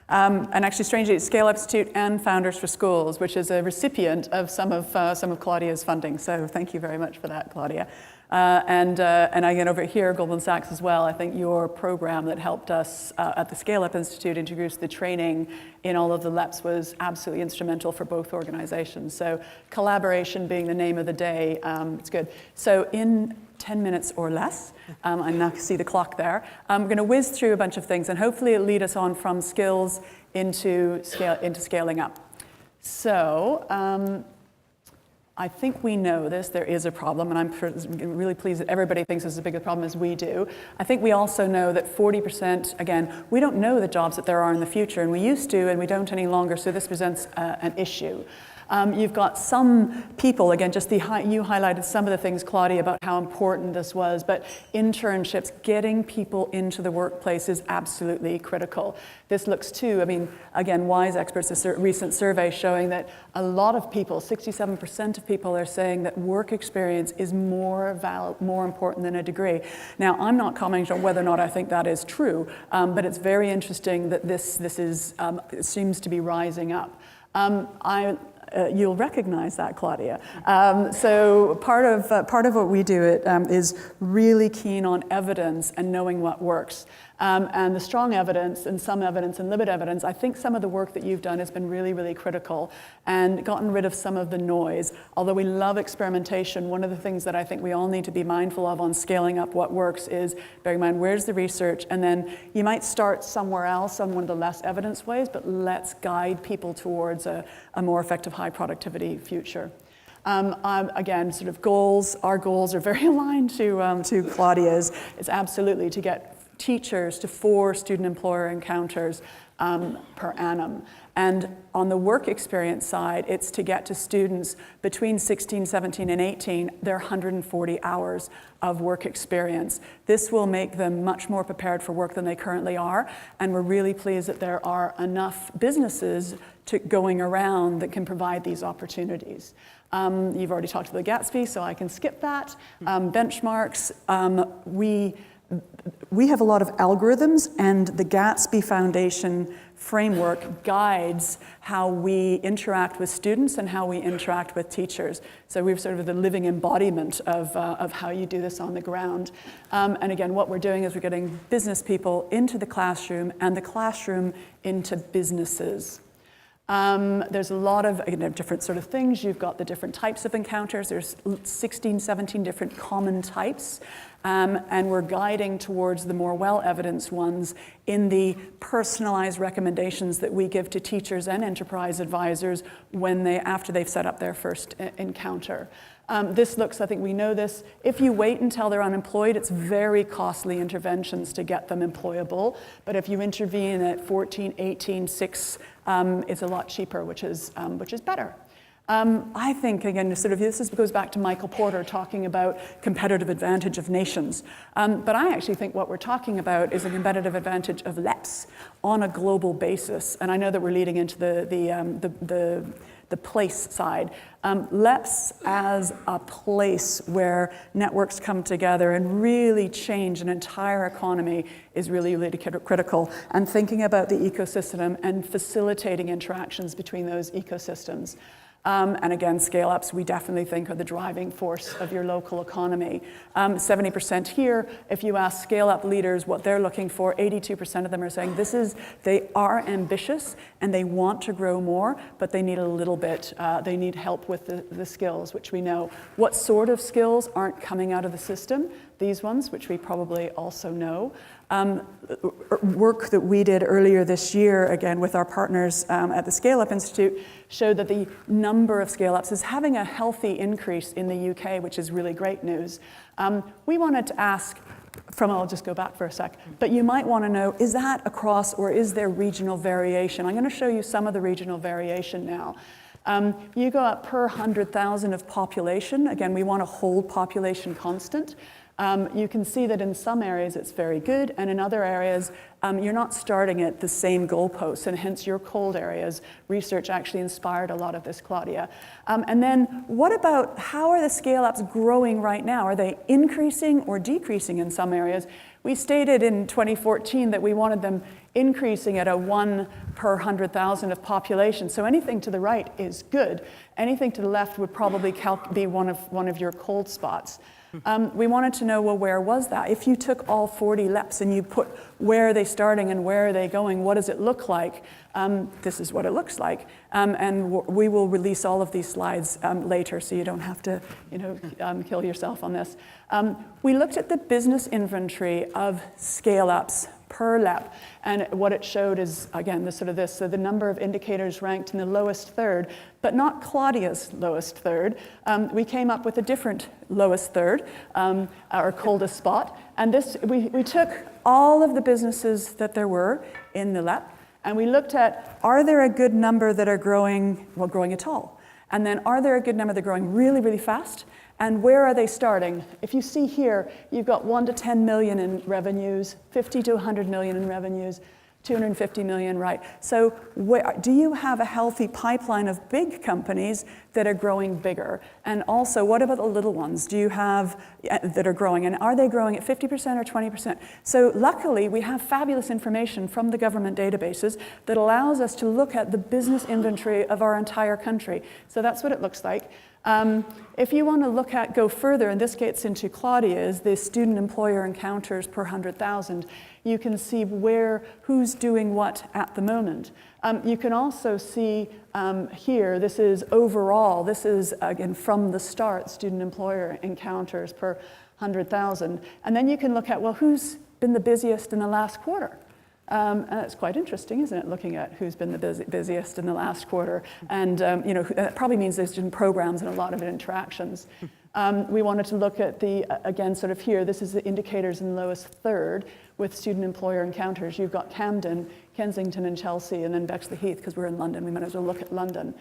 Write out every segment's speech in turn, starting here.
And actually, strangely, it's ScaleUp Institute and Founders for Schools, which is a recipient of some of Claudia's funding. So thank you very much for that, Claudia. And again, over here, Goldman Sachs as well. I think your program that helped us at the ScaleUp Institute introduce the training in all of the LEPs was absolutely instrumental for both organizations. So collaboration being the name of the day, it's good. So in 10 minutes or less, I now see the clock there, I'm going to whiz through a bunch of things, and hopefully it'll lead us on from skills into scaling up. So, I think we know this, there is a problem, and I'm really pleased that everybody thinks it's as big a problem as we do. I think we also know that 40%, again, we don't know the jobs that there are in the future, and we used to, and we don't any longer, so this presents an issue. You've got some people, again, just you highlighted some of the things, Claudia, about how important this was, but internships, getting people into the workplace is absolutely critical. This looks too, I mean, again, WISE experts, a recent survey showing that a lot of people, 67% of people are saying that work experience is more important than a degree. Now, I'm not commenting on whether or not I think that is true, but it's very interesting that this it seems to be rising up. You'll recognize that, Claudia. So part of what we do is really keen on evidence and knowing what works. And the strong evidence and some evidence and limited evidence, I think some of the work that you've done has been really, really critical and gotten rid of some of the noise. Although we love experimentation, one of the things that I think we all need to be mindful of on scaling up what works is bearing in mind where's the research, and then you might start somewhere else on one of the less evidence ways, but let's guide people towards a more effective high productivity future. Again, sort of goals, our goals are very aligned to Claudia's. It's absolutely to get teachers to 4 student-employer encounters per annum. And on the work experience side, it's to get to students between 16, 17, and 18, their 140 hours of work experience. This will make them much more prepared for work than they currently are, and we're really pleased that there are enough businesses going around that can provide these opportunities. You've already talked about the Gatsby, so I can skip that. Benchmarks, we have a lot of algorithms, and the Gatsby Foundation framework guides how we interact with students and how we interact with teachers. So we're sort of the living embodiment of how you do this on the ground. And again, what we're doing is we're getting business people into the classroom and the classroom into businesses. There's a lot of different sort of things. You've got the different types of encounters. There's 16, 17 different common types. And we're guiding towards the more well-evidenced ones in the personalized recommendations that we give to teachers and enterprise advisors after they've set up their first encounter. This looks, I think we know this, if you wait until they're unemployed, it's very costly interventions to get them employable. But if you intervene at 14, 18, 6, it's a lot cheaper, which is better. I think, again, this goes back to Michael Porter talking about competitive advantage of nations. But I actually think what we're talking about is a competitive advantage of LEPs on a global basis. And I know that we're leading into the place side. LEPs as a place where networks come together and really change an entire economy is really, really critical. And thinking about the ecosystem and facilitating interactions between those ecosystems. And again, scale-ups, we definitely think are the driving force of your local economy. 70% here, if you ask scale-up leaders what they're looking for, 82% of them are saying they are ambitious and they want to grow more, but they need a little bit, they need help with the skills, which we know. What sort of skills aren't coming out of the system? These ones, which we probably also know. Work that we did earlier this year, again, with our partners at the ScaleUp Institute, showed that the number of scale-ups is having a healthy increase in the UK, which is really great news. We wanted to ask, I'll just go back for a sec, but you might want to know, is that across or is there regional variation? I'm going to show you some of the regional variation now. You go up per 100,000 of population. Again, we want to hold population constant. You can see that in some areas it's very good, and in other areas you're not starting at the same goalposts, and hence your cold areas. Research actually inspired a lot of this, Claudia. And then what about how are the scale-ups growing right now? Are they increasing or decreasing in some areas? We stated in 2014 that we wanted them increasing at a 1 per 100,000 of population. So anything to the right is good. Anything to the left would probably be one of your cold spots. We wanted to know, well, where was that? If you took all 40 LEPs and you put where are they starting and where are they going, what does it look like? This is what it looks like. And we will release all of these slides later, so you don't have to kill yourself on this. We looked at the business inventory of scale-ups per LEP, and what it showed is, again, so the number of indicators ranked in the lowest third, but not Claudia's lowest third. We came up with a different lowest third, our coldest spot, and we took all of the businesses that there were in the LEP, and we looked at, are there a good number that are growing at all? And then are there a good number that are growing really, really fast? And where are they starting? If you see here, you've got 1 to 10 million in revenues, 50 to 100 million in revenues, 250 million, right? So do you have a healthy pipeline of big companies that are growing bigger? And also, what about the little ones? Do you have that are growing? And are they growing at 50% or 20%? So luckily, we have fabulous information from the government databases that allows us to look at the business inventory of our entire country. So that's what it looks like. If you want to go further, and this gets into Claudia's, the student-employer encounters per 100,000, you can see who's doing what at the moment. You can also see here, this is overall, this is, again, from the start, student-employer encounters per 100,000. And then you can look at, well, who's been the busiest in the last quarter? And it's quite interesting, isn't it, looking at who's been the busiest in the last quarter. And that probably means there's been programs and a lot of interactions. We wanted to look at again, sort of here, this is the indicators in the lowest third with student-employer encounters. You've got Camden, Kensington, and Chelsea, and then Bexley-Heath, because we're in London, we might as well look at London.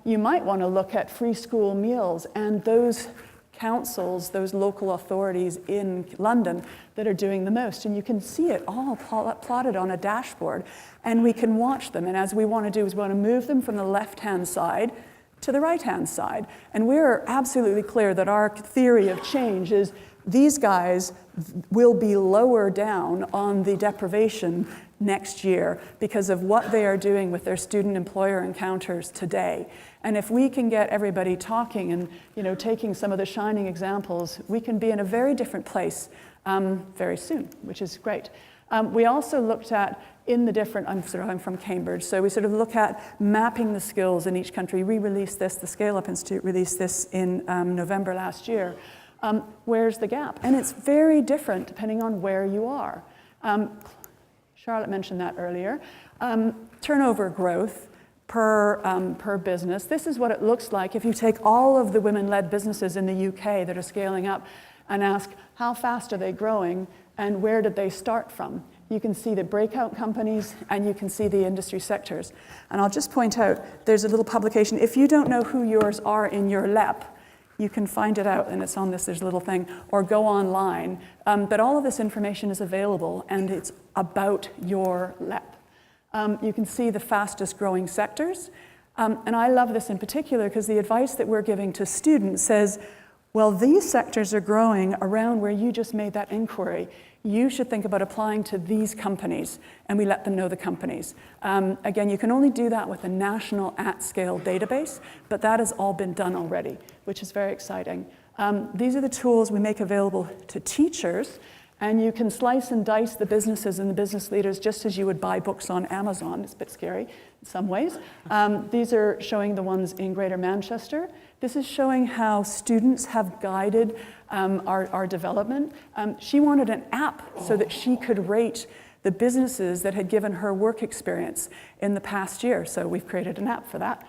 You might want to look at free school meals and those councils, those local authorities in London that are doing the most. And you can see it all plotted on a dashboard, and we can watch them. And as we want to do is we want to move them from the left-hand side to the right-hand side. And we're absolutely clear that our theory of change is these guys will be lower down on the deprivation next year because of what they are doing with their student-employer encounters today. And if we can get everybody talking and taking some of the shining examples, we can be in a very different place very soon, which is great. We also looked at in the different, I'm from Cambridge, so we sort of look at mapping the skills in each country. We released this, the ScaleUp Institute released this in November last year. Where's the gap? And it's very different depending on where you are. Charlotte mentioned that earlier. Turnover growth per business. This is what it looks like if you take all of the women-led businesses in the UK that are scaling up and ask how fast are they growing and where did they start from. You can see the breakout companies and you can see the industry sectors. And I'll just point out, there's a little publication. If you don't know who yours are in your LEP, you can find it out, and it's on this, there's a little thing, or go online. But all of this information is available, and it's about your LEP. You can see the fastest growing sectors. And I love this in particular because the advice that we're giving to students says, well, these sectors are growing around where you just made that inquiry. You should think about applying to these companies, and we let them know the companies. Again, you can only do that with a national at-scale database, but that has all been done already, which is very exciting. These are the tools we make available to teachers, and you can slice and dice the businesses and the business leaders just as you would buy books on Amazon. It's a bit scary in some ways. These are showing the ones in Greater Manchester. This is showing how students have guided our development. She wanted an app so that she could rate the businesses that had given her work experience in the past year. So we've created an app for that,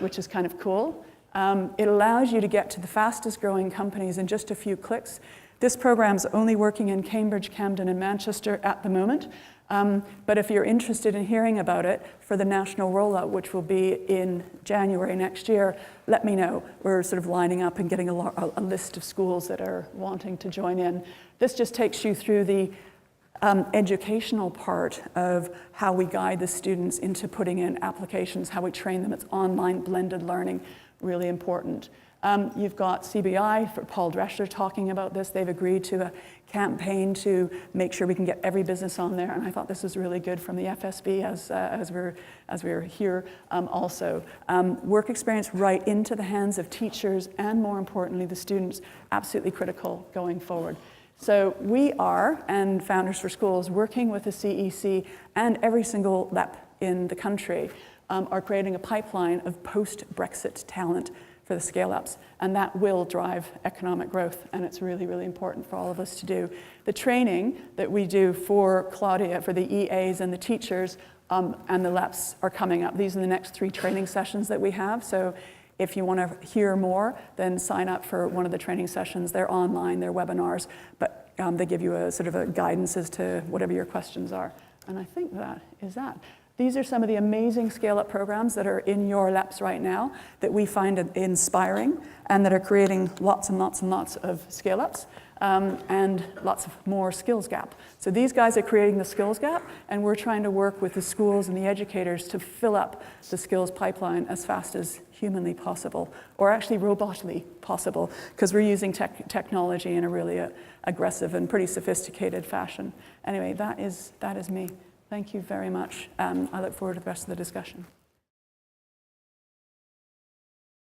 which is kind of cool. It allows you to get to the fastest growing companies in just a few clicks. This program's only working in Cambridge, Camden, and Manchester at the moment. But if you're interested in hearing about it for the national rollout, which will be in January next year, let me know. We're sort of lining up and getting a list of schools that are wanting to join in. This just takes you through the educational part of how we guide the students into putting in applications, how we train them. It's online blended learning, really important. You've got CBI, for Paul Drescher talking about this. They've agreed to a campaign to make sure we can get every business on there, and I thought this was really good from the FSB as we were here also. Work experience right into the hands of teachers and, more importantly, the students, absolutely critical going forward. So we are, and Founders for Schools, working with the CEC and every single LEP in the country, are creating a pipeline of post-Brexit talent for the scale-ups, and that will drive economic growth, and it's really, really important for all of us to do. The training that we do for Claudia, for the EAs and the teachers, and the LEPs are coming up. These are the next 3 training sessions that we have, so if you want to hear more, then sign up for one of the training sessions. They're online, they're webinars, but they give you a sort of a guidance as to whatever your questions are. And I think that is that. These are some of the amazing scale-up programs that are in your LEPs right now that we find inspiring and that are creating lots and lots and lots of scale-ups and lots of more skills gap. So these guys are creating the skills gap, and we're trying to work with the schools and the educators to fill up the skills pipeline as fast as humanly possible, or actually robotically possible, because we're using technology in a really aggressive and pretty sophisticated fashion. Anyway, that is me. Thank you very much. I look forward to the rest of the discussion.